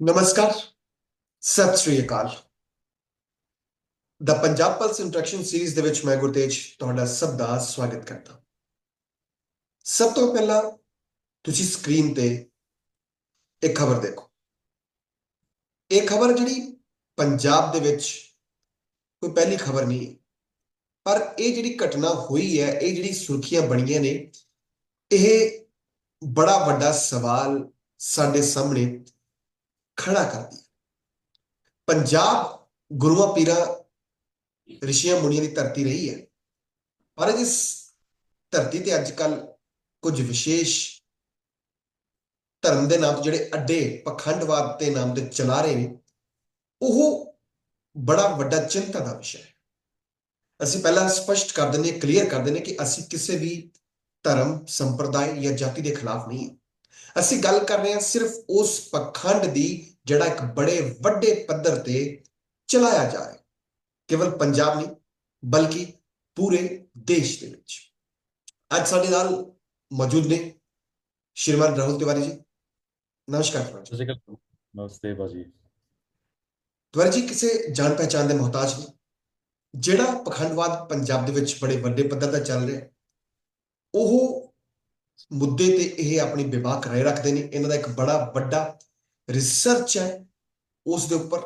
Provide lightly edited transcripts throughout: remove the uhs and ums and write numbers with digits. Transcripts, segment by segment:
नमस्कार। सत श्री अकाल। The Punjab pulse interaction series ਦੇ ਵਿੱਚ ਮੈਂ ਗੁਰਤੇਜ ਤੁਹਾਡਾ ਸਭ ਦਾ ਸਵਾਗਤ ਕਰਦਾ। ਸਭ ਤੋਂ ਪਹਿਲਾਂ ਤੁਸੀਂ ਸਕਰੀਨ ਤੇ ਇੱਕ ਖਬਰ ਦੇਖੋ। ਇਹ ਖਬਰ ਜਿਹੜੀ ਪੰਜਾਬ ਦੇ ਵਿੱਚ ਕੋਈ ਪਹਿਲੀ ਖਬਰ ਨਹੀਂ ਹੈ, ਪਰ ਇਹ ਜਿਹੜੀ ਘਟਨਾ ਹੋਈ ਹੈ, ਇਹ ਜਿਹੜੀ ਸੁਰਖੀਆਂ ਬਣੀਆਂ ਨੇ, ਇਹ ਬੜਾ ਵੱਡਾ ਸਵਾਲ ਸਾਡੇ ਸਾਹਮਣੇ ਖੜਾ ਕਰਦੀ ਹੈ। ਪੰਜਾਬ ਗੁਰੂਆਂ ਪੀਰਾਂ ਰਿਸ਼ੀਆਂ ਮੁਨੀਆਂ ਦੀ ਧਰਤੀ ਰਹੀ ਹੈ, ਪਰ ਇਸ ਧਰਤੀ ਤੇ ਅੱਜ ਕੱਲ ਕੁਝ ਵਿਸ਼ੇਸ਼ ਧਰਮ ਦੇ ਨਾਮ ਤੇ ਜਿਹੜੇ ਅੱਡੇ ਪਖੰਡਵਾਦ ਦੇ ਨਾਮ ਤੇ ਚਲਾ ਰਹੇ ਨੇ, ਉਹ ਬੜਾ ਵੱਡਾ ਚਿੰਤਾ ਦਾ ਵਿਸ਼ਾ ਹੈ। ਅਸੀਂ ਪਹਿਲਾਂ ਸਪਸ਼ਟ ਕਰ ਦਿੰਦੇ, ਕਲੀਅਰ ਕਰ ਦਿੰਦੇ ਕਿ ਅਸੀਂ ਕਿਸੇ ਵੀ ਧਰਮ ਸੰਪਰਦਾਇ ਜਾਂ ਜਾਤੀ ਦੇ ਖਿਲਾਫ ਨਹੀਂ ਹਾਂ। ਅਸੀਂ ਗੱਲ ਕਰ ਰਹੇ ਹਾਂ ਸਿਰਫ ਉਸ ਪਖੰਡ ਦੀ ਜਿਹੜਾ ਇੱਕ ਬੜੇ ਵੱਡੇ ਪੱਧਰ ਤੇ ਚਲਾਇਆ ਜਾ ਰਿਹਾ, ਕੇਵਲ ਪੰਜਾਬ ਨਹੀਂ ਬਲਕਿ ਪੂਰੇ ਦੇਸ਼ ਦੇ ਵਿੱਚ। ਅੱਜ ਸਾਡੇ ਨਾਲ ਮੌਜੂਦ ਨੇ श्रीमान राहुल तिवारी जी। नमस्कार तिवारी जी। ਸਤਿ ਸ਼੍ਰੀ ਅਕਾਲ। ਨਮਸਤੇ ਬਾਜੀ। तिवारी जी ਕਿਸੇ ਜਾਣ ਪਹਿਚਾਣ ਦੇ ਮੁਹਤਾਜ ਨਹੀਂ। ਜਿਹੜਾ ਪਖੰਡਵਾਦ ਪੰਜਾਬ ਦੇ ਵਿੱਚ ਬੜੇ ਵੱਡੇ ਪੱਧਰ ਤੇ ਚੱਲ ਰਿਹਾ, ਉਹ ਮੁੱਦੇ ਤੇ ਇਹ ਆਪਣੀ ਵਿਭਾਗ ਰਾਏ ਰੱਖਦੇ ਨੇ। ਇਹਨਾਂ ਦਾ ਇੱਕ ਬੜਾ ਵੱਡਾ ਰਿਸਰਚ ਹੈ ਉਸ ਦੇ ਉੱਪਰ,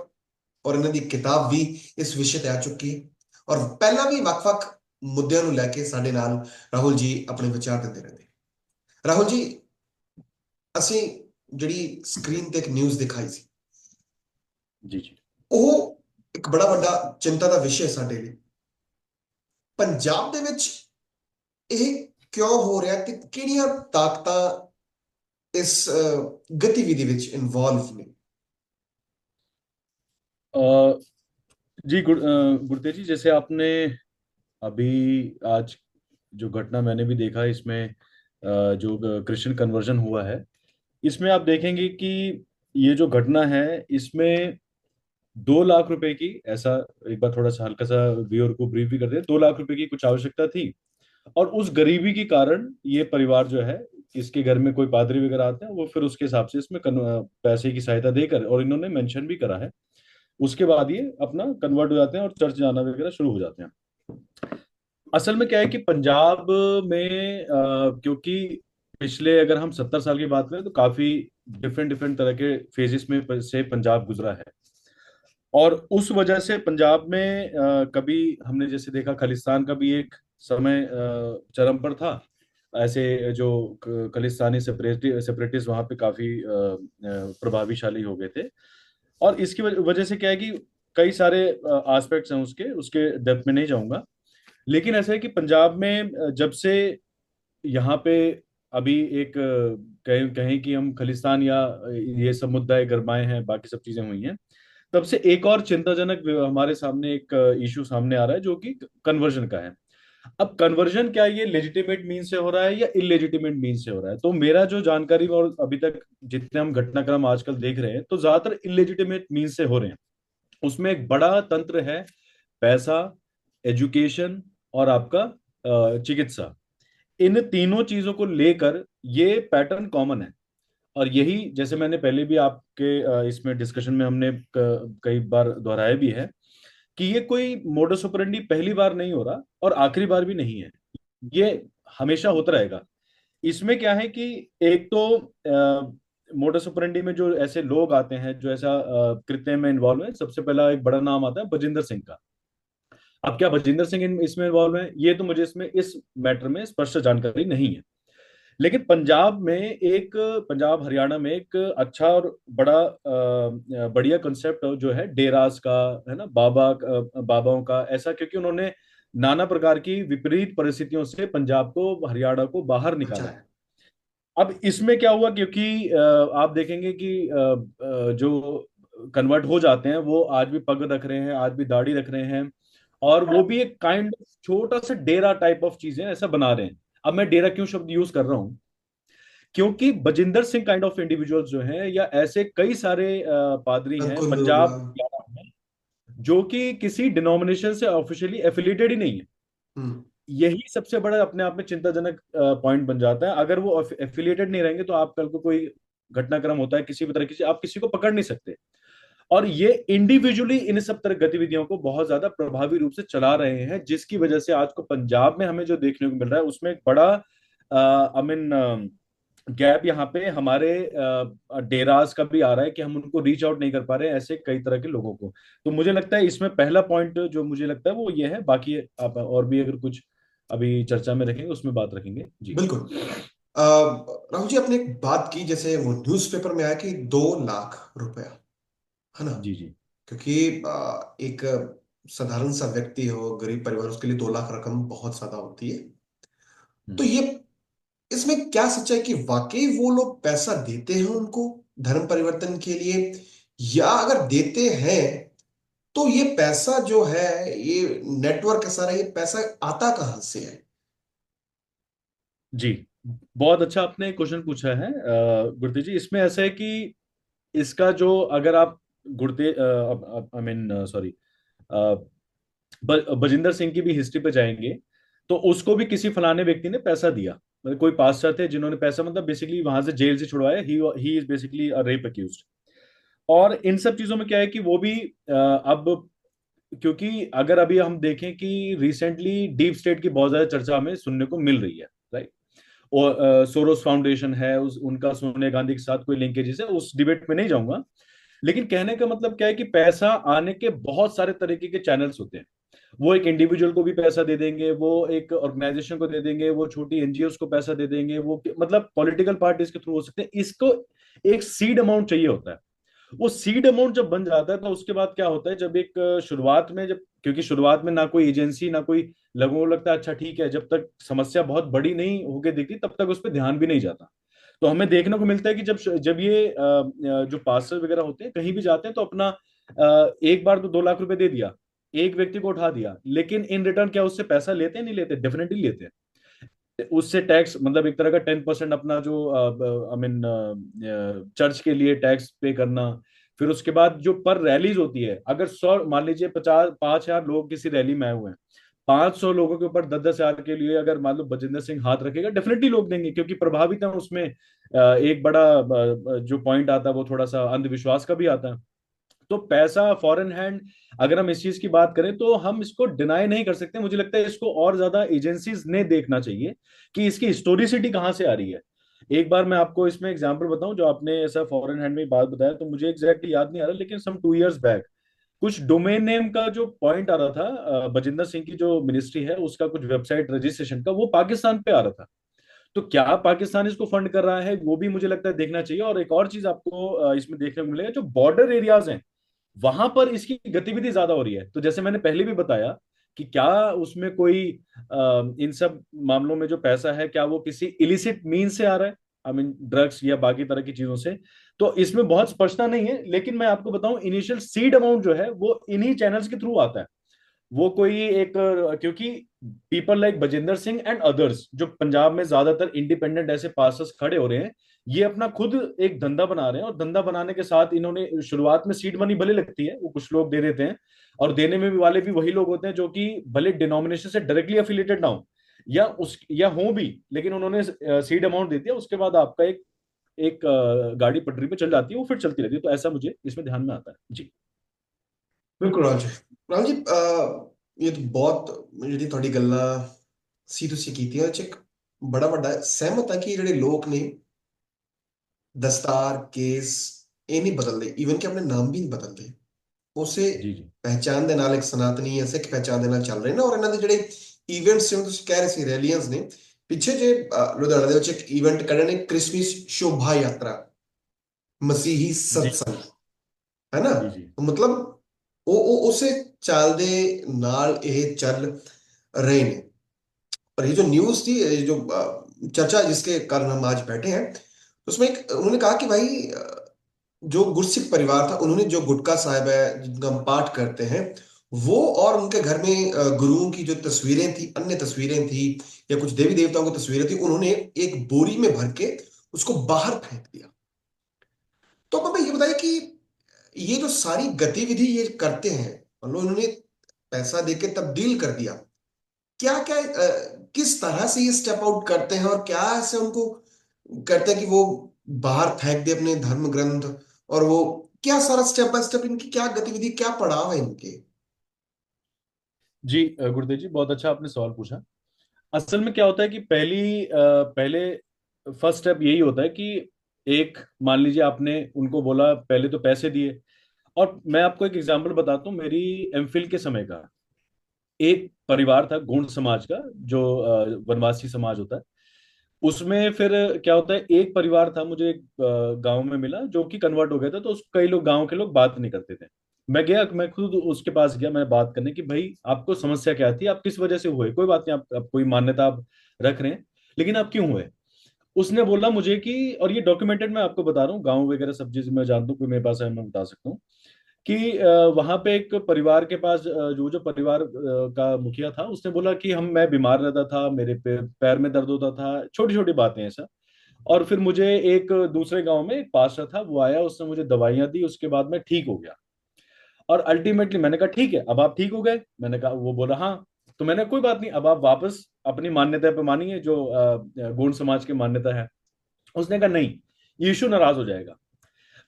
ਔਰ ਇਹਨਾਂ ਦੀ ਕਿਤਾਬ ਵੀ ਇਸ ਵਿਸ਼ੇ ਤੇ ਆ ਚੁੱਕੀ ਹੈ, ਔਰ ਪਹਿਲਾਂ ਵੀ ਵੱਖ-ਵੱਖ ਮੁੱਦਿਆਂ ਨੂੰ ਲੈ ਕੇ ਸਾਡੇ ਨਾਲ ਰਾਹੁਲ ਜੀ ਆਪਣੇ ਵਿਚਾਰ ਦਿੰਦੇ ਰਹਿੰਦੇ। ਰਾਹੁਲ ਜੀ, ਅਸੀਂ ਜਿਹੜੀ ਸਕਰੀਨ ਤੇ ਇੱਕ ਨਿਊਜ਼ ਦਿਖਾਈ ਸੀ, ਜੀ ਜੀ। ਉਹ ਇੱਕ ਬੜਾ ਵੱਡਾ ਚਿੰਤਾ ਦਾ ਵਿਸ਼ਾ ਹੈ ਸਾਡੇ ਲਈ। ਪੰਜਾਬ ਦੇ ਵਿੱਚ ਇਹ ਕਿਉਂ ਹੋ ਰਿਹਾ ਤੇ ਕਿਹੜੀਆਂ ਤਾਕਤਾਂ ਇਸ ਗਤੀविधि ਵਿੱਚ ਇਨਵੋल्व ਨੇ? अ, जी गुरतेज जी, जैसे आपने अभी आज जो घटना मैंने भी देखा इसमें जो क्रिश्चियन कन्वर्जन हुआ है, इसमें आप देखेंगे कि ये जो घटना है इसमें 2 लाख रुपए की, ऐसा एक बार थोड़ा सा हल्का सा व्यूअर को ब्रीफ भी कर दे, 2 लाख रुपए की कुछ आवश्यकता थी। और उस गरीबी के कारण ये परिवार जो है, इसके घर में कोई पादरी वगैरह आते हैं, वो फिर उसके हिसाब से इसमें पैसे की सहायता देकर, और इन्होंने मेंशन भी करा है, उसके बाद ये अपना कन्वर्ट हो जाते हैं और चर्च जाना वगैरह शुरू हो जाते हैं। असल में क्या है कि पंजाब में क्योंकि पिछले, अगर हम 70 साल की बात करें, तो काफी डिफरेंट डिफरेंट तरह के फेजेस में से पंजाब गुजरा है। और उस वजह से पंजाब में कभी हमने जैसे देखा, खालिस्तान का भी एक समय चरम पर था। ऐसे जो खालिस्तानी सेपरेटिस्ट वहां पे काफी प्रभाविशाली हो गए थे। और इसकी वजह से क्या है कि कई सारे एस्पेक्ट्स हैं, उसके उसके डेप्थ में नहीं जाऊंगा। लेकिन ऐसा है कि पंजाब में जब से यहाँ पे अभी एक कहें कहें कि हम खालिस्तान या ये सब मुद्दा गरमाए हैं, बाकी सब चीजें हुई हैं, तब से एक और चिंताजनक हमारे सामने एक इशू सामने आ रहा है, जो कि कन्वर्जन का है। अब कन्वर्जन क्या ये लेजिटिमेट मीन से हो रहा है या इलेजिटिमेट मीन से हो रहा है? तो मेरा जो जानकारी में, और अभी तक जितने हम घटनाक्रम आजकल देख रहे हैं, तो ज्यादातर इलेजिटिमेट मीन से हो रहे हैं। उसमें एक बड़ा तंत्र है पैसा, एजुकेशन और आपका चिकित्सा। इन तीनों चीजों को लेकर ये पैटर्न कॉमन है। और यही, जैसे मैंने पहले भी आपके इसमें डिस्कशन में हमने कई बार दोहराया भी है, कि ये कोई मोडस ऑपरेंडी पहली बार नहीं हो रहा और आखिरी बार भी नहीं है, ये हमेशा होता रहेगा। इसमें क्या है कि एक तो मोडस ऑपरेंडी में जो ऐसे लोग आते हैं, जो ऐसा कृत्य में इन्वॉल्व है, सबसे पहला एक बड़ा नाम आता है बजिंदर सिंह का। अब क्या बजिंदर सिंह इसमें इन्वॉल्व है, ये तो मुझे इसमें इस मैटर में स्पष्ट जानकारी नहीं है। लेकिन पंजाब में एक, पंजाब हरियाणा में एक अच्छा और बड़ा बढ़िया कंसेप्ट जो है डेरास का, है ना, बाबाओं का, ऐसा, क्योंकि उन्होंने नाना प्रकार की विपरीत परिस्थितियों से पंजाब को, हरियाणा को बाहर अच्छा निकाला है। है। अब इसमें क्या हुआ, क्योंकि आप देखेंगे कि जो कन्वर्ट हो जाते हैं वो आज भी पग रख रहे हैं, आज भी दाढ़ी रख रहे हैं, और वो भी एक काइंड छोटा सा डेरा टाइप ऑफ चीजें ऐसा बना रहे हैं। अब मैं डेरा क्यों शब्द यूज कर रहा हूं, क्योंकि Bajinder Singh kind of individuals जो हैं, या ऐसे कई सारे पादरी हैं अंकुर नूर। पंजाब हरियाणा में, जो कि किसी डिनोमिनेशन से ऑफिशियली एफिलिएटेड ही नहीं है। हम्म। यही सबसे बड़ा अपने आप में चिंताजनक पॉइंट बन जाता है। अगर वो एफिलिएटेड नहीं रहेंगे, तो आप कल को कोई घटनाक्रम होता है, किसी भी तरह की आप किसी को पकड़ नहीं सकते। और ये इंडिविजुअली इन सब तरह गतिविधियों को बहुत ज्यादा प्रभावी रूप से चला रहे हैं, जिसकी वजह से आज को पंजाब में हमें जो देखने को मिल रहा है उसमें एक बड़ा आई मीन गैप यहाँ पे हमारे डेराज का भी आ रहा है कि हम उनको रीच आउट नहीं कर पा रहे हैं, ऐसे कई तरह के लोगों को। तो मुझे लगता है इसमें पहला पॉइंट जो मुझे लगता है वो ये है। बाकी आप और भी अगर कुछ अभी चर्चा में रखेंगे उसमें बात रखेंगे जी। बिल्कुल। राहुल जी, आपने एक बात की, जैसे वो न्यूज़पेपर में आया कि 2 लाख रुपया, है ना? जी जी। क्योंकि एक साधारण सा व्यक्ति हो, गरीब परिवार, उसके लिए 2 लाख रकम बहुत ज्यादा होती है। तो हम्म। ये, इसमें क्या सच्चाई कि वाकई वो लोग पैसा देते हैं उनको धर्म परिवर्तन के लिए, या अगर देते हैं तो ये पैसा जो है, ये नेटवर्क का सारा ये पैसा आता कहां से है? जी, बहुत अच्छा आपने क्वेश्चन पूछा है गुरतेज जी। इसमें ऐसा है कि इसका जो अगर आप गुरते I mean sorry Bajinder Singh की भी हिस्ट्री पे जाएंगे तो उसको भी किसी फलाने व्यक्ति ने पैसा दिया। मतलब कोई पास्टर थे जिन्होंने पैसा, मतलब बेसिकली वहां से जेल से छुड़वाया। He is basically a rape accused. और इन सब चीजों में क्या है कि वो भी अब, क्योंकि अगर अभी हम देखें कि रिसेंटली डीप स्टेट की बहुत ज्यादा चर्चा हमें सुनने को मिल रही है, राइट। और सोरोस फाउंडेशन है, उनका सोनिया गांधी के साथ कोई लिंकेजेस है, उस डिबेट में नहीं जाऊंगा। लेकिन कहने का मतलब क्या है कि पैसा आने के बहुत सारे तरीके के चैनल्स होते हैं। वो एक इंडिविजुअल को भी पैसा दे देंगे, वो एक ऑर्गेनाइजेशन को दे देंगे, वो छोटी एनजीओ को पैसा दे देंगे, वो मतलब पॉलिटिकल पार्टीज के थ्रू हो सकते हैं। इसको एक सीड अमाउंट चाहिए होता है। वो सीड अमाउंट जब बन जाता है तो उसके बाद क्या होता है, जब एक शुरुआत में, जब क्योंकि शुरुआत में ना कोई एजेंसी ना कोई, लोगों को लगता है अच्छा ठीक है, जब तक समस्या बहुत बड़ी नहीं होके दिखती तब तक उस पर ध्यान भी नहीं जाता। तो हमें देखने को मिलता है कि जब जब ये जो पास्टर वगैरह होते हैं कहीं भी जाते हैं तो अपना एक बार तो 2 लाख रुपए दे दिया, एक व्यक्ति को उठा दिया, लेकिन इन रिटर्न क्या उससे पैसा लेते हैं? नहीं लेते, डेफिनेटली लेते हैं। उससे टैक्स, मतलब एक तरह का 10% अपना जो आई मीन चर्च के लिए टैक्स पे करना। फिर उसके बाद जो पर रैलीज होती है, अगर 100 मान लीजिए 50-5 हजार लोग किसी रैली में आए हुए हैं, 500 लोगों के ऊपर 10-10 हजार के लिए अगर मान लो बजिंदर सिंह हाथ रखेगा, डेफिनेटली लोग देंगे, क्योंकि प्रभावित है उसमें। एक बड़ा जो पॉइंट आता है वो थोड़ा सा अंधविश्वास का भी आता है। तो पैसा फॉरेन हैंड, अगर हम इस चीज की बात करें तो हम इसको डिनाई नहीं कर सकते। मुझे लगता है इसको और ज्यादा एजेंसीज ने देखना चाहिए कि इसकी हिस्टोरिसिटी कहाँ से आ रही है। एक बार मैं आपको इसमें एग्जांपल बताऊं, जो आपने ऐसा फॉरेन हैंड में बात बताया तो मुझे एग्जैक्टली याद नहीं आ रहा, लेकिन सम 2 इयर्स बैक कुछ डोमेन नेम का जो पॉइंट आ रहा था, बजिंदर सिंह की जो मिनिस्ट्री है उसका कुछ वेबसाइट रजिस्ट्रेशन का, वो पाकिस्तान पे आ रहा था। तो क्या पाकिस्तान इसको फंड कर रहा है, वो भी मुझे लगता है देखना चाहिए। और एक और चीज आपको इसमें देखने को मिलेगा, जो बॉर्डर एरियाज हैं वहां पर इसकी गतिविधि ज्यादा हो रही है। तो जैसे मैंने पहले भी बताया कि क्या उसमें कोई इन सब मामलों में जो पैसा है क्या वो किसी इलिसिट मीन से आ रहा है, आई मीन ड्रग्स या बाकी तरह की चीजों से। तो इसमें बहुत स्पष्टता नहीं है, लेकिन मैं आपको बताऊं इनिशियल सीड अमाउंट जो है वो इन्हीं चैनल्स के थ्रू आता है। वो कोई एक, क्योंकि people like Bajinder Singh and others जो पंजाब में ज्यादातर इंडिपेंडेंट ऐसे पासर्स खड़े हो रहे हैं, ये अपना खुद एक धंधा बना रहे हैं। और धंधा बनाने के साथ इन्होंने शुरुआत में सीड मनी भले लगती है, वो कुछ लोग दे देते हैं, और देने में भी वाले भी वही लोग होते हैं जो कि भले डिनोमिनेशन से डायरेक्टली एफिलिएटेड ना हो या हो भी, लेकिन उन्होंने सीड अमाउंट दे दिया, उसके बाद आपका एक एक गाड़ी पटरी पे चल जाती है, वो फिर चलती रहती है। तो ऐसा मुझे इसमें ध्यान में आता है जी। बिल्कुल राहुल जी। राहुल जी, ये तो बहुत ਜਿਹੜੀ ਤੁਹਾਡੀ ਗੱਲਾਂ ਸੀ ਤੁਸੀਂ ਕੀਤੀਆਂ, ਚ ਇੱਕ ਬੜਾ ਵੱਡਾ ਸਹਿਮਤ ਆ ਕਿ ਜਿਹੜੇ ਲੋਕ ਨੇ ਦਸਤਾਰ, ਕੇਸ, ਇਹ ਨਹੀਂ ਬਦਲਦੇ, ਈਵਨ ਕਿ ਆਪਣੇ ਨਾਮ ਵੀ ਨਹੀਂ ਬਦਲਦੇ। ਉਸੇ जी जी ਪਹਿਚਾਨ ਦੇ ਨਾਲ, ਇੱਕ ਸਨਾਤਨੀ ਜਾਂ ਸਿੱਖ ਪਹਿਚਾਨ ਦੇ ਨਾਲ ਚੱਲ ਰਹੇ ਨੇ। ਔਰ ਇਹਨਾਂ ਦੇ ਜਿਹੜੇ ਇਵੈਂਟਸ, ਜਿਵੇਂ ਤੁਸੀਂ ਕਹਿ ਰਹੇ ਸੀ, ਰੈਲੀਆਂ ਨੇ, ਪਿੱਛੇ ਜੇ ਲੁਧਿਆਣਾ ਦੇ ਵਿੱਚ ਇੱਕ ਇਵੈਂਟ ਕੱਢੇ ਨੇ, ਕ੍ਰਿਸਮਸ ਸ਼ੋਭਾ ਯਾਤਰਾ, ਮਸੀਹੀ जी ਸਤਸੰਗ, ਹੈ ਨਾ? जी जी ਮਤਲਬ ਉਹ ਉਸੇ ਚਾਲ ਦੇ ਨਾਲ ਇਹ ਚੱਲ रहे ने। और ये जो न्यूज थी, ये जो चर्चा जिसके कारण हम आज बैठे हैं, उसमें एक उन्होंने कहा कि भाई, जो गुरसिख परिवार था, उन्होंने जो गुटका साहिब है जिनका हम पाठ करते हैं, वो और उनके घर में गुरुओं की जो तस्वीरें थी, अन्य तस्वीरें थी, या कुछ देवी देवताओं की तस्वीरें थी, उन्होंने एक बोरी में भर के उसको बाहर फेंक दिया। तो अब हमें ये बताइए कि ये जो सारी गतिविधि ये करते हैं, मतलब उन्होंने पैसा देके तब्दील कर दिया, क्या क्या किस तरह से ये स्टेप आउट करते हैं, और क्या ऐसे उनको करते हैं कि वो बाहर फेंक दे अपने धर्म ग्रंथ, और वो क्या सारा स्टेप बाय स्टेप, इनकी क्या गतिविधि, क्या पड़ाव है इनके। जी गुरुदेव जी, बहुत अच्छा आपने सवाल पूछा। असल में क्या होता है कि पहले फर्स्ट स्टेप यही होता है कि एक, मान लीजिए आपने उनको बोला, पहले तो पैसे दिए। और मैं आपको एक एग्जांपल बताता हूँ मेरी एमफिल के समय का। एक परिवार था गोंड समाज का, जो वनवासी समाज होता है। उसमें फिर क्या होता है, एक परिवार था, मुझे एक गांव में मिला जो कि कन्वर्ट हो गया था। तो कई लोग, गांव के लोग बात नहीं करते थे। मैं खुद उसके पास गया, मैं बात करने कि भाई आपको समस्या क्या थी, आप किस वजह से हुए, कोई बात नहीं, आप कोई मान्यता आप रख रहे हैं, लेकिन आप क्यों हुए। उसने बोला मुझे कि, और ये डॉक्यूमेंटेड मैं आपको बता रहा हूँ, गाँव वगैरह सब चीज मैं जानता हूँ, कोई मेरे पास है मैं बता सकता हूँ कि वहां पे एक परिवार के पास जो जो परिवार का मुखिया था, उसने बोला कि मैं बीमार रहता था, मेरे पैर में दर्द होता था, छोटी छोटी बातें ऐसा। और फिर मुझे एक दूसरे गांव में एक पास्टर था, वो आया, उसने मुझे दवाइयां दी, उसके बाद मैं ठीक हो गया। और अल्टीमेटली मैंने कहा ठीक है, अब आप ठीक हो गए, मैंने कहा, वो बोला हाँ। तो मैंने, कोई बात नहीं, अब आप वापस अपनी मान्यता पे मानिए, जो गौड़ समाज की मान्यता है। उसने कहा नहीं, यीशु नाराज हो जाएगा।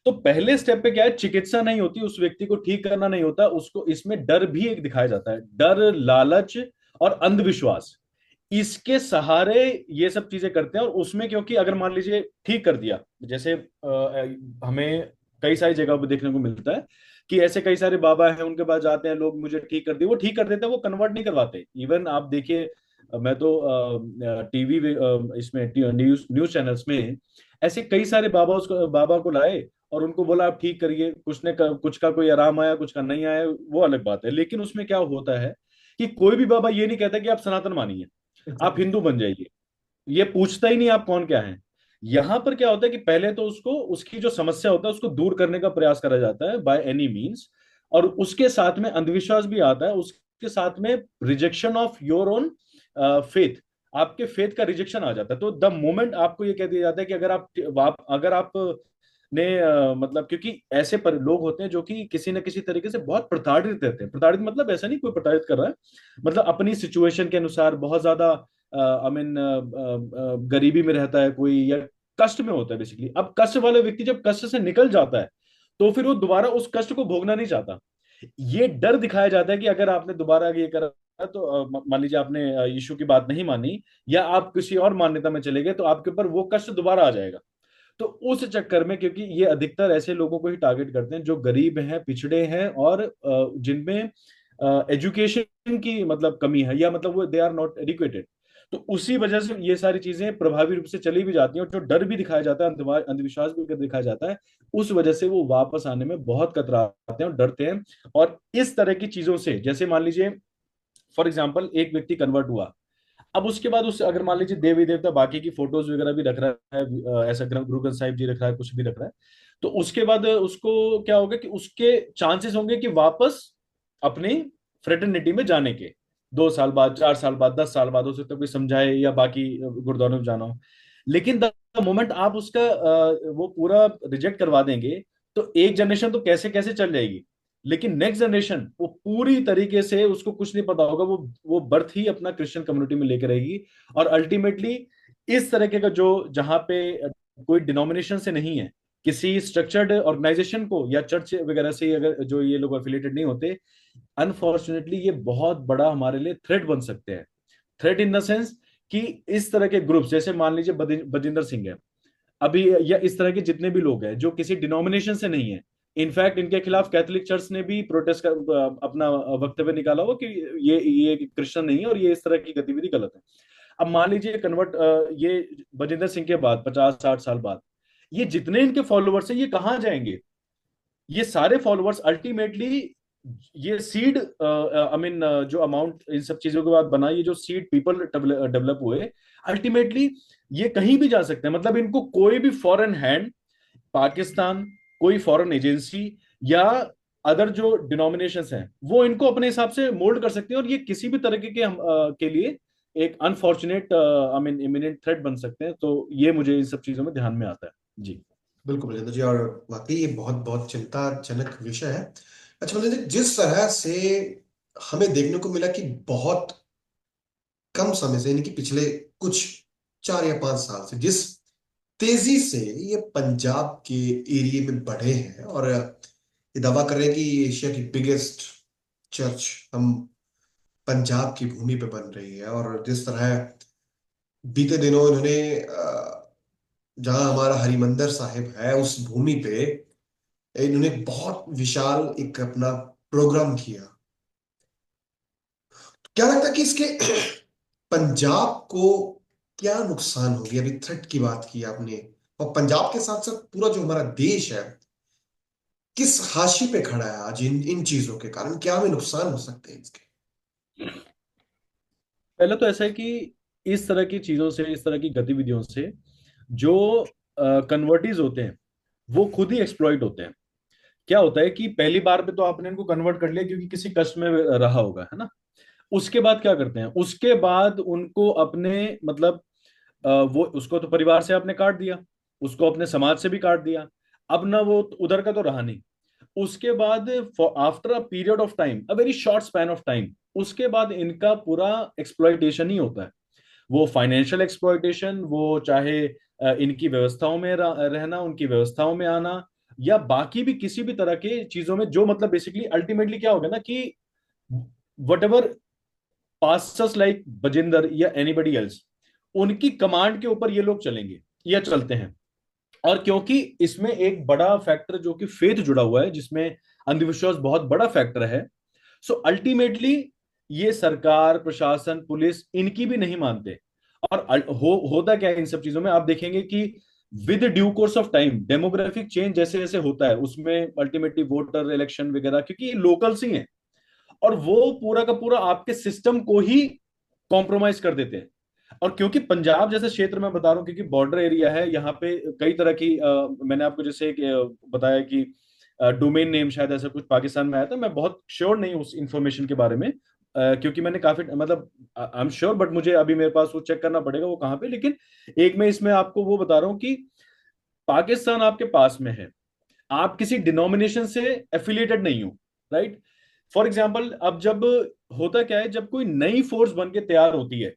तो पहले स्टेप पे क्या है, चिकित्सा नहीं होती, उस व्यक्ति को ठीक करना नहीं होता, उसको इसमें डर भी एक दिखाया जाता है, डर, लालच और अंधविश्वास। इसके सहारे ये सब चीजें करते हैं। और उसमें क्योंकि अगर मान लीजिए ठीक कर दिया, जैसे हमें कई सारी जगह पर देखने को मिलता है कि ऐसे कई सारे बाबा हैं, उनके पास जाते हैं लोग, मुझे ठीक कर दिए, वो ठीक कर देते हैं, वो कन्वर्ट नहीं करवाते। इवन आप देखिए, मैं तो टीवी इसमें न्यूज न्यूज चैनल्स में ऐसे कई सारे बाबा को लाए और उनको बोला आप ठीक करिए, कुछ का कोई आराम आया, कुछ का नहीं आया, वो अलग बात है। लेकिन उसमें क्या होता है कि कोई भी बाबा ये नहीं कहता कि आप सनातन मानिए, आप हिंदू बन जाइए, ये पूछता ही नहीं आप कौन क्या है। यहां पर क्या होता है कि पहले तो उसको, उसकी जो समस्या होता है उसको दूर करने का प्रयास करा जाता है बाय एनी मीन्स। और उसके साथ में अंधविश्वास भी आता है, उसके साथ में rejection of your own faith, आपके फेथ का रिजेक्शन आ जाता है। तो द मोमेंट आपको ये कह दिया जाता है कि अगर आप ने मतलब, क्योंकि ऐसे पर लोग होते हैं जो कि किसी न किसी तरीके से बहुत प्रताड़ित रहते हैं। प्रताड़ित मतलब ऐसा नहीं कोई प्रताड़ित कर रहा है, मतलब अपनी सिचुएशन के अनुसार बहुत ज्यादा, आई मीन, गरीबी में रहता है कोई, या कष्ट में होता है बेसिकली। अब कष्ट वाले व्यक्ति जब कष्ट से निकल जाता है, तो फिर वो दोबारा उस कष्ट को भोगना नहीं चाहता। ये डर दिखाया जाता है कि अगर आपने दोबारा ये करा, तो मान लीजिए आपने यीशु की बात नहीं मानी, या आप किसी और मान्यता में चले गए, तो आपके ऊपर वो कष्ट दोबारा आ जाएगा। तो उस चक्कर में, क्योंकि ये अधिकतर ऐसे लोगों को ही टारगेट करते हैं जो गरीब हैं, पिछड़े हैं, और जिनमें एजुकेशन की मतलब कमी है, या मतलब वो दे आर नॉट एजुकेटेड। तो उसी वजह से ये सारी चीजें प्रभावी रूप से चली भी जाती हैं, और जो डर भी दिखाया जाता है, अंधविश्वास भी दिखाया जाता है, उस वजह से वो वापस आने में बहुत कतराते हैं और डरते हैं। और इस तरह की चीजों से, जैसे मान लीजिए फॉर एग्जाम्पल एक व्यक्ति कन्वर्ट हुआ, अब उसके बाद उस, अगर मान लीजिए देवी देवता बाकी की फोटोज वगैरह भी रख रहा है, ऐसा गुरु ग्रंथ साहिब जी रख रहा है, कुछ भी रख रहा है, तो उसके बाद उसको क्या होगा कि उसके चांसेस होंगे कि वापस अपनी फ्रेटर्निटी में जाने के, 2 साल बाद, 4 साल बाद, 10 साल बाद, हो सकता है कोई समझाए या बाकी गुरुद्वारों में जाना हो। लेकिन द मोमेंट आप उसका वो पूरा रिजेक्ट करवा देंगे, तो एक जनरेशन तो कैसे कैसे चल जाएगी, लेकिन नेक्स्ट जनरेशन वो पूरी तरीके से, उसको कुछ नहीं पता होगा, वो बर्थ ही अपना क्रिश्चियन कम्युनिटी में लेकर रहेगी। और अल्टीमेटली इस तरीके का जो, जहां पे कोई डिनोमिनेशन से नहीं है, किसी स्ट्रक्चर्ड ऑर्गेनाइजेशन को या चर्च वगैरह से अगर जो ये लोग एफिलेटेड नहीं होते, अनफॉर्चुनेटली ये बहुत बड़ा हमारे लिए थ्रेट बन सकते हैं। थ्रेट इन द सेंस कि इस तरह के ग्रुप्स, जैसे मान लीजिए बजिंदर सिंह है अभी, या इस तरह के जितने भी लोग हैं जो किसी डिनोमिनेशन से नहीं है। इनफैक्ट इनके खिलाफ कैथोलिक चर्च ने भी प्रोटेस्ट कर अपना वक्तव्य निकाला हुआ कि ये क्रिश्चियन नहीं है और ये इस तरह की गतिविधि गलत है। अब मान लीजिए कन्वर्ट, ये बजिंदर सिंह के बाद 50-60 साल बाद ये जितने इनके फॉलोअर्स हैं, ये कहाँ जाएंगे। ये सारे फॉलोअर्स अल्टीमेटली, ये सीड, आई मीन, जो अमाउंट इन सब चीजों के बाद बना, ये जो सीड पीपल डेवलप हुए, अल्टीमेटली ये कहीं भी जा सकते हैं। मतलब इनको कोई भी फॉरेन हैंड, पाकिस्तान, कोई फॉरेन एजेंसी, या अदर जो डिनोमिनेशंस हैं, वो इनको अपने हिसाब से मोल्ड कर सकते हैं, और ये किसी भी तरीके के के लिए एक unfortunate, I mean, eminent threat बन सकते हैं। तो ये मुझे इन सब चीजों में ध्यान में आता है। जी। बिल्कुल बलिंदर जी, और वाकई ये बहुत बहुत चिंताजनक विषय है। अच्छा बलिंदर जी, जिस तरह से हमें देखने को मिला कि बहुत कम समय से, यानी कि पिछले कुछ 4 या 5 साल से, जिस तेजी से ये पंजाब के एरिया में बढ़े हैं, और ये दावा कर रहे हैं कि ये एशिया की बिगेस्ट चर्च हम पंजाब की भूमि पे बन रही है। और जिस तरह बीते दिनों इन्होंने जहां हमारा हरिमंदिर साहिब है उस भूमि पे इन्होंने बहुत विशाल एक अपना प्रोग्राम किया। क्या लगता है कि इसके पंजाब को क्या नुकसान हो गया? अभी थ्रेट की बात की आपने, और पंजाब के साथ साथ पूरा जो हमारा देश है किस हाशिए पे खड़ा है आज इन इन चीजों के कारण? क्या हमें नुकसान हो सकते हैं इसके? पहले तो ऐसा है कि इस तरह की चीजों से, इस तरह की गतिविधियों से जो कन्वर्टीज होते हैं वो खुद ही एक्सप्लॉइट होते हैं। क्या होता है कि पहली बार पे तो आपने इनको कन्वर्ट कर लिया क्योंकि किसी कष्ट में रहा होगा, है ना। उसके बाद क्या करते हैं, उसके बाद उनको अपने मतलब वो उसको तो परिवार से आपने काट दिया, उसको अपने समाज से भी काट दिया। अब ना वो उधर का तो रहा नहीं। उसके बाद after a period of time, a very short span of time, उसके बाद इनका पूरा एक्सप्लॉइटेशन ही होता है। वो फाइनेंशियल एक्सप्लॉइटेशन, वो चाहे इनकी व्यवस्थाओं में रहना, उनकी व्यवस्थाओं में आना, या बाकी भी किसी भी तरह के चीजों में, जो मतलब बेसिकली अल्टीमेटली क्या होगा ना कि what ever pastors like Bajinder या एनीबडी एल्स, उनकी कमांड के ऊपर ये लोग चलेंगे या चलते हैं। और क्योंकि इसमें एक बड़ा फैक्टर जो कि फेथ जुड़ा हुआ है, जिसमें अंधविश्वास बहुत बड़ा फैक्टर है, सो अल्टीमेटली ये सरकार, प्रशासन, पुलिस इनकी भी नहीं मानते। और होता क्या है इन सब चीजों में, आप देखेंगे कि with due course of time demographic change जैसे जैसे होता है, उसमें अल्टीमेटली वोटर इलेक्शन वगैरह, क्योंकि ये लोकल्स ही हैं, और वो पूरा का पूरा आपके सिस्टम को ही कॉम्प्रोमाइज कर देते हैं। और क्योंकि पंजाब जैसे क्षेत्र में बता रहा हूँ, क्योंकि बॉर्डर एरिया है यहाँ पे, कई तरह की मैंने आपको जैसे एक बताया कि डोमेन नेम शायद ऐसा कुछ पाकिस्तान में आया था। मैं बहुत श्योर नहीं हूँ उस इंफॉर्मेशन के बारे में, क्योंकि मैंने काफी मतलब आई एम श्योर, बट मुझे अभी मेरे पास वो चेक करना पड़ेगा वो कहाँ पे। लेकिन एक मैं इसमें आपको वो बता रहा हूँ कि पाकिस्तान आपके पास में है, आप किसी डिनोमिनेशन से एफिलिएटेड नहीं हो, राइट। फॉर एग्जाम्पल, अब जब होता क्या है, जब कोई नई फोर्स बन के तैयार होती है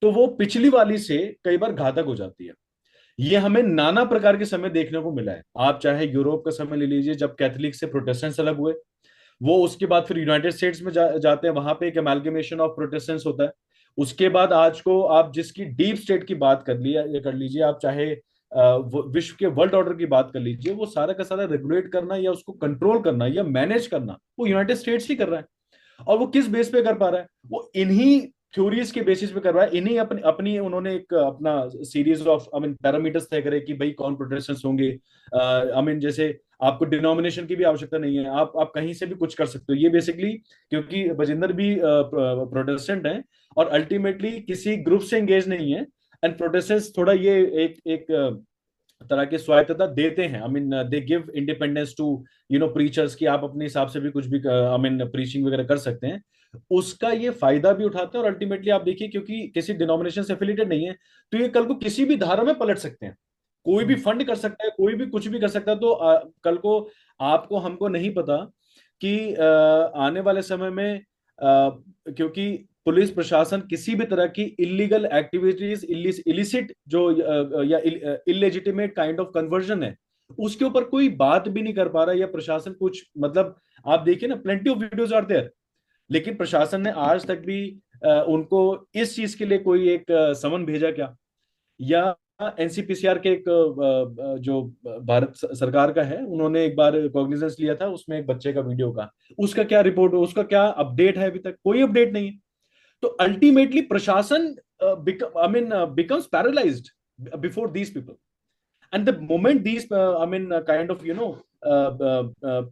तो वो पिछली वाली से कई बार घातक हो जाती है। ये हमें नाना प्रकार के समय देखने को मिला है। आप चाहे यूरोप का समय ले लीजिए, जब कैथलिक से प्रोटेस्टेंट्स अलग हुए, वो उसके बाद फिर यूनाइटेड स्टेट्स में जाते हैं, वहां पे एक एमालगमेशन ऑफ प्रोटेस्टेंट्स होता है। उसके बाद आज को आप जिसकी डीप स्टेट की बात कर लिया, ये कर लीजिए, आप चाहे विश्व के वर्ल्ड ऑर्डर की बात कर लीजिए, वो सारा का सारा रेगुलेट करना या उसको कंट्रोल करना या मैनेज करना वो यूनाइटेड स्टेट्स ही कर रहा है। और वो किस बेस पे कर पा रहा है, वो इन्हीं थ्योरीज के बेसिस पे कर रहा है। इन्हीं अपनी अपनी उन्होंने एक अपना series of I mean parameters तय करे कि भाई कौन प्रोटेस्टेंट्स होंगे। आई मीन जैसे आपको डिनोमिनेशन की भी आवश्यकता नहीं है, आप कहीं से भी कुछ कर सकते हो। ये बेसिकली क्योंकि बजिंदर भी प्रोटेस्टेंट हैं और अल्टीमेटली किसी ग्रुप से एंगेज नहीं है। एंड प्रोटेस्टेंट्स थोड़ा ये एक तरह की स्वायत्तता देते हैं। I mean they give independence to preachers, कि आप अपने हिसाब से भी कुछ भी आई मीन प्रीचिंग वगैरह कर सकते हैं। उसका ये फायदा भी उठाते हैं। और अल्टीमेटली आप देखिए, क्योंकि किसी डिनोमिनेशन से एफिलिएटेड नहीं है, तो ये कल को किसी भी धारा में पलट सकते हैं। कोई भी फंड कर सकता है, कोई भी कुछ भी कर सकता है। तो कल को आपको हमको नहीं पता कि आने वाले समय में क्योंकि पुलिस प्रशासन किसी भी तरह की इलीगल एक्टिविटीज, इलिसिट जो या इलेजिटिमेट काइंड ऑफ कन्वर्जन है, उसके ऊपर कोई बात भी नहीं कर पा रहा, या प्रशासन कुछ मतलब, आप देखिए ना, plenty of videos are there, लेकिन प्रशासन ने आज तक भी उनको इस चीज के लिए कोई एक समन भेजा क्या? या एनसीपीसीआर के एक जो भारत सरकार का है, उन्होंने एक बार कॉग्निजेंस लिया था उसमें एक बच्चे का वीडियो का, उसका क्या रिपोर्ट, उसका क्या अपडेट है? अभी तक कोई अपडेट नहीं है। तो अल्टीमेटली प्रशासन I mean becomes paralysed before these people. And the moment these I mean kind of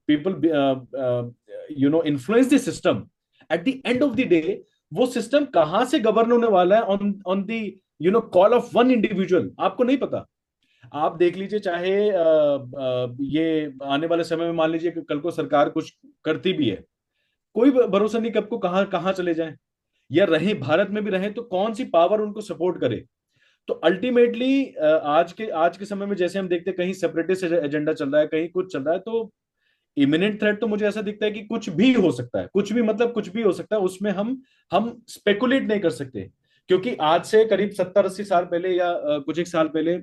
people influence the system, at the end of the day वो सिस्टम कहां से गवर्न होने वाला है on on the call of one individual, आपको नहीं पता। आप देख लीजिए, चाहे ये आने वाले समय में मान लीजिए कि कल को सरकार कुछ करती भी है, कोई भरोसा नहीं कब को कहाँ कहाँ चले जाएं, या रहे भारत में भी रहे तो कौन सी पावर उनको सपोर्ट करे। तो अल्टीमेटली आज के समय में जैसे हम देखते हैं, कहीं सेपरेटिस्ट एजेंडा चल रहा है, कहीं कुछ चल रहा है, तो इमिनेंट थ्रेट तो मुझे ऐसा दिखता है कि कुछ भी हो सकता है, कुछ भी मतलब कुछ भी हो सकता है। उसमें हम स्पेकुलेट नहीं कर सकते, क्योंकि आज से करीब 70-80 साल पहले या कुछ एक साल पहले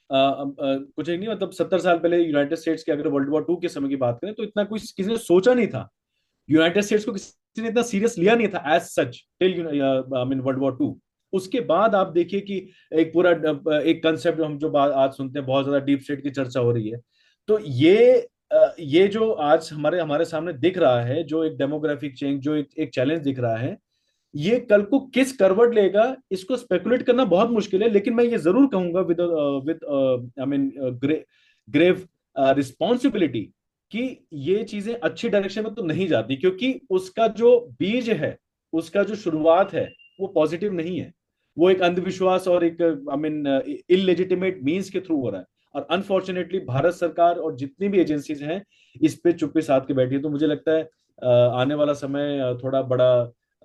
कुछ एक नहीं, मतलब 70 साल पहले यूनाइटेड स्टेट्स के अगर वर्ल्ड वॉर 2 के समय की बात करें तो इतना कुछ किसी ने सोचा नहीं था। यूनाइटेड स्टेट्स को किसी ने इतना सीरियस लिया नहीं था as such till I mean world war 2। उसके बाद आप देखिए कि एक पूरा एक कंसेप्ट हम जो बात आज सुनते हैं, बहुत ज्यादा डीप स्टेट की चर्चा हो रही है। तो ये जो आज हमारे हमारे सामने दिख रहा है, जो एक डेमोग्राफिक चेंज, जो एक चैलेंज दिख रहा है, ये कल को किस करवट लेगा इसको स्पेकुलेट करना बहुत मुश्किल है। लेकिन मैं ये जरूर कहूंगा with with I mean grave responsibility कि ये चीजें अच्छी डायरेक्शन में तो नहीं जाती, क्योंकि उसका जो बीज है, उसका जो शुरुआत है, वो पॉजिटिव नहीं है। वो एक अंधविश्वास और एक आई मीन इलेजिटिमेट मीन्स के थ्रू हो रहा है। और अनफॉर्चुनेटली भारत सरकार और जितनी भी एजेंसीज हैं इस पे चुप्पी साध के बैठी है। तो मुझे लगता है आने वाला समय थोड़ा बड़ा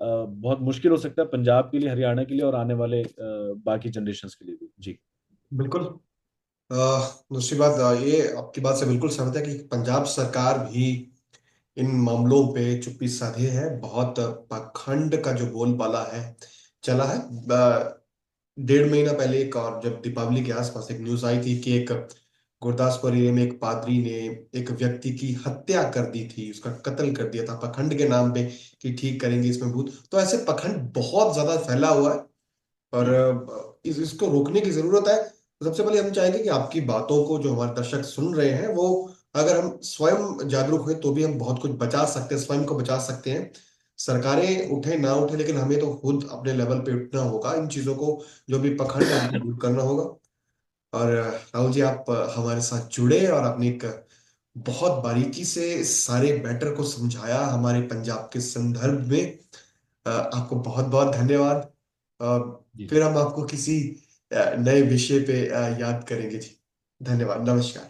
बहुत मुश्किल हो सकता है पंजाब के लिए, हरियाणा के लिए और आने वाले बाकी जनरेशन्स के लिए भी। जी। बिल्कुल। दूसरी बात, ये आपकी बात से बिल्कुल सहमत है कि पंजाब सरकार भी इन मामलों पे चुप्पी साधे है। बहुत पाखंड का जो बोलबाला है चला है। 1.5 महीना पहले एक, और जब दीपावली के आसपास एक न्यूज आई थी कि एक गुरदासपुर एरिया में एक पादरी ने एक व्यक्ति की हत्या कर दी थी, उसका कत्ल कर दिया था पखंड के नाम पे कि ठीक करेंगे इसमें भूत। तो ऐसे पखंड बहुत ज्यादा फैला हुआ है और हम्म। इसको रोकने की जरूरत है। तो सबसे पहले हम चाहेंगे कि आपकी बातों को जो हमारे दर्शक सुन रहे हैं वो, अगर हम स्वयं जागरूक हुए तो भी हम बहुत कुछ बचा सकते हैं, स्वयं को बचा सकते हैं। सरकारें उठे ना उठे, लेकिन हमें तो खुद अपने लेवल पे उठना होगा। इन चीजों को, जो भी पखंड है उनको दूर करना होगा। और राहुल जी, आप हमारे साथ जुड़े और आपने एक बहुत बारीकी से इस सारे मैटर को समझाया हमारे पंजाब के संदर्भ में। आपको बहुत बहुत धन्यवाद। जी। फिर हम आपको किसी नए विषय पे याद करेंगे जी। धन्यवाद, नमस्कार।